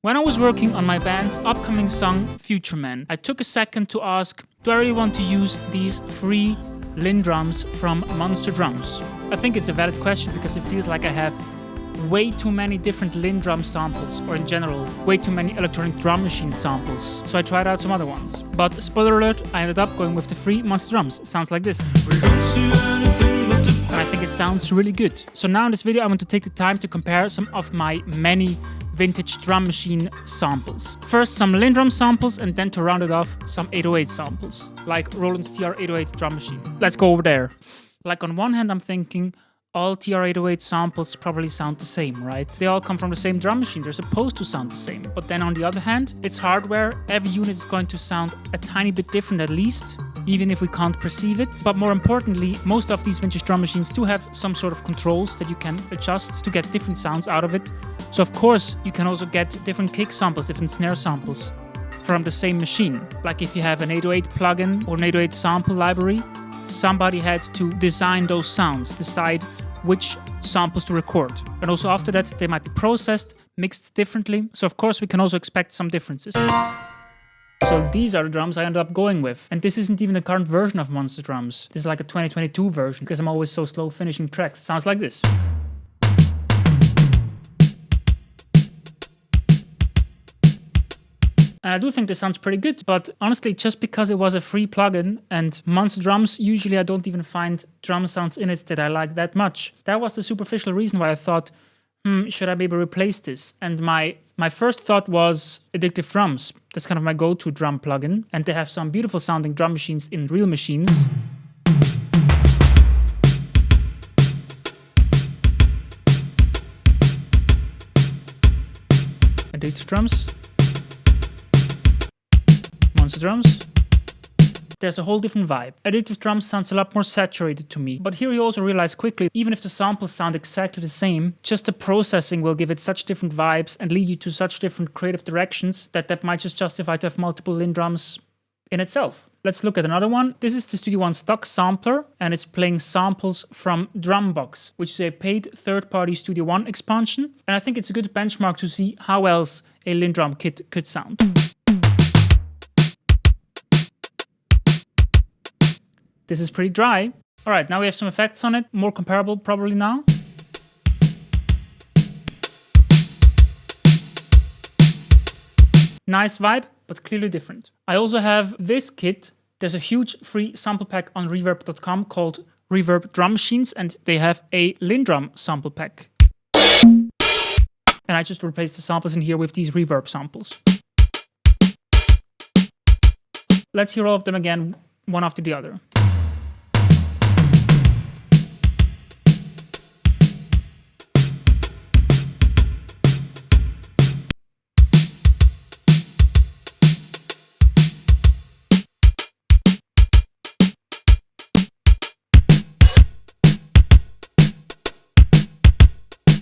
When I was working on my band's upcoming song, Future Man, I took a second to ask, do I really want to use these free LinnDrums from Monster Drums? I think it's a valid question because it feels like I have way too many different LinnDrum samples, or in general, way too many electronic drum machine samples. So I tried out some other ones. But spoiler alert, I ended up going with the free Monster Drums. It sounds like this. And I think it sounds really good. So now in this video I want to take the time to compare some of my many vintage drum machine samples. First some LinnDrum samples, and then to round it off, some 808 samples, like Roland's TR-808 drum machine. Let's go over there. Like on one hand I'm thinking, all TR-808 samples probably sound the same, right? They all come from the same drum machine, they're supposed to sound the same. But then on the other hand, it's hardware, every unit is going to sound a tiny bit different at least, even if we can't perceive it. But more importantly, most of these vintage drum machines do have some sort of controls that you can adjust to get different sounds out of it. So of course, you can also get different kick samples, different snare samples from the same machine. Like if you have an 808 plugin or an 808 sample library, somebody had to design those sounds, decide which samples to record. And also after that, they might be processed, mixed differently. So of course, we can also expect some differences. So these are the drums I ended up going with. And this isn't even the current version of Monster Drums. This is like a 2022 version because I'm always so slow finishing tracks. It sounds like this. And I do think this sounds pretty good, but honestly, just because it was a free plugin and Monster Drums, usually I don't even find drum sounds in it that I like that much. That was the superficial reason why I thought, should I maybe replace this? And my first thought was Addictive Drums. That's kind of my go-to drum plugin. And they have some beautiful sounding drum machines in real machines. Addictive Drums. Monster Drums. There's a whole different vibe. Addictive Drums sounds a lot more saturated to me. But here you also realize quickly, even if the samples sound exactly the same, just the processing will give it such different vibes and lead you to such different creative directions that might just justify to have multiple LinnDrums in itself. Let's look at another one. This is the Studio One stock sampler, and it's playing samples from Drumbox, which is a paid third-party Studio One expansion. And I think it's a good benchmark to see how else a LinnDrum kit could sound. This is pretty dry. All right, now we have some effects on it, more comparable probably now. Nice vibe, but clearly different. I also have this kit. There's a huge free sample pack on reverb.com called Reverb Drum Machines, and they have a LinnDrum sample pack. And I just replaced the samples in here with these reverb samples. Let's hear all of them again, one after the other.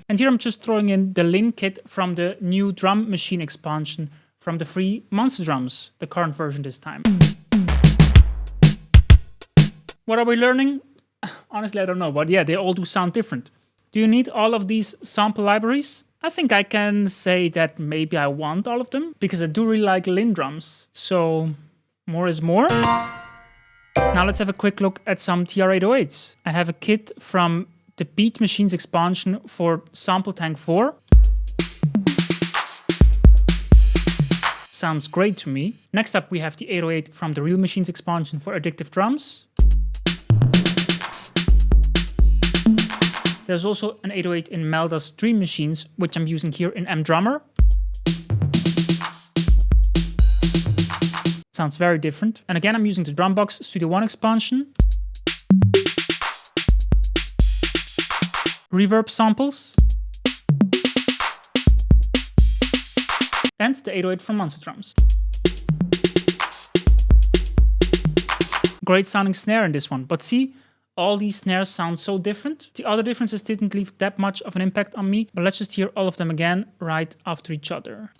And here I'm just throwing in the Linn kit from the new drum machine expansion from the free Monster Drums, the current version this time. What are we learning? Honestly, I don't know, but yeah, they all do sound different. Do you need all of these sample libraries? I think I can say that maybe I want all of them, because I do really like LinnDrums, so more is more. Now let's have a quick look at some TR-808s. I have a kit from the Beat Machines expansion for SampleTank 4. Sounds great to me. Next up we have the 808 from the Real Machines expansion for Addictive Drums. There's also an 808 in Melda's Dream Machines, which I'm using here in MDrummer. Sounds very different. And again I'm using the Drumbox Studio One expansion. Reverb samples, and the 808 from Monster Drums. Great sounding snare in this one, but see, all these snares sound so different. The other differences didn't leave that much of an impact on me, but let's just hear all of them again right after each other.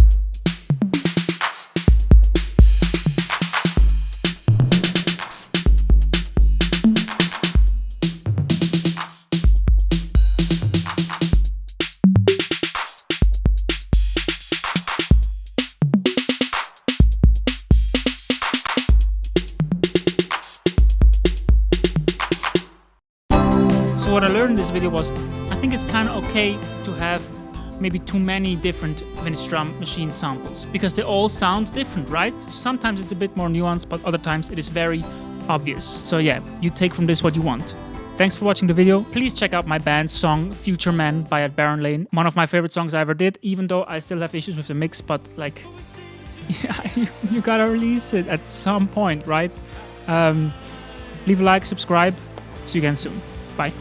this video was, I think it's kind of okay to have maybe too many different vintage drum machine samples, because they all sound different, right? Sometimes it's a bit more nuanced, but other times it is very obvious. So yeah, you take from this what you want. Thanks for watching the video. Please check out my band's song Future Man by Baron Lane. One of my favorite songs I ever did, even though I still have issues with the mix, but like, yeah, you gotta release it at some point, right? Leave a like, subscribe. See you again soon. Bye.